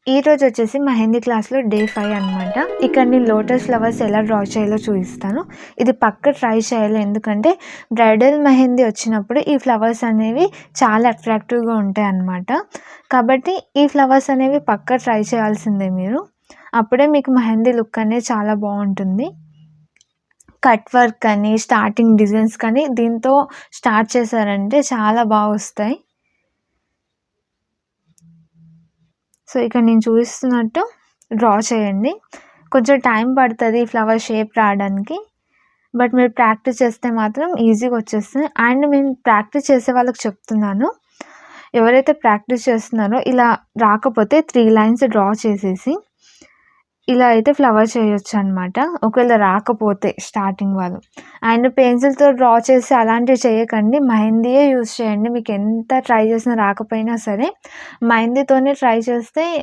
ఈరోజు వచ్చేసి మెహందీ క్లాస్‌లో డే 5 అనమాట. ఇక్కడ నేను లోటస్ ఫ్లవర్స్ ఎలా డ్రా చేయాలో చూపిస్తాను. ఇది పక్కా ట్రై చేయాలి. ఎందుకంటే బ్రైడల్ మెహందీ వచ్చినప్పుడు ఈ ఫ్లవర్స్ అనేవి చాలా అట్రాక్టివ్‌గా ఉంటాయన్నమాట. కాబట్టి ఈ ఫ్లవర్స్ అనేవి పక్కా ట్రై చేయాల్సిందే మీరు. అప్పుడే మీకు మెహందీ లుక్ అనేది చాలా బావుంటుంది. కట్ వర్క్ కానీ, స్టార్టింగ్ డిజైన్స్ కానీ దీంతో స్టార్ట్ చేశారంటే చాలా వస్తాయి. సో, ఇక్కడ నేను చూపిస్తున్నట్టు డ్రా చేయండి. కొంచెం టైం పడతది ఫ్లవర్ షేప్ రావడానికి. బట్ మీరు ప్రాక్టీస్ చేస్తే మాత్రం ఈజీగా వచ్చేస్తుంది. అండ్ నేను ప్రాక్టీస్ చేసే వాళ్ళకి చెప్తున్నాను. ఎవరైతే ప్రాక్టీస్ చేస్తున్నారో ఇలా రాకపోతే 3 లైన్స్ డ్రా చేసేసి ఇలా అయితే ఫ్లవర్ చేయొచ్చనమాట. ఒకవేళ రాకపోతే స్టార్టింగ్ వాళ్ళు. అండ్ పెన్సిల్‌తో డ్రా చేసి అలాంటివి చేయకండి. మెహందీయే యూజ్ చేయండి. మీకు ఎంత ట్రై చేసినా రాకపోయినా సరే మెహందీతోనే ట్రై చేస్తే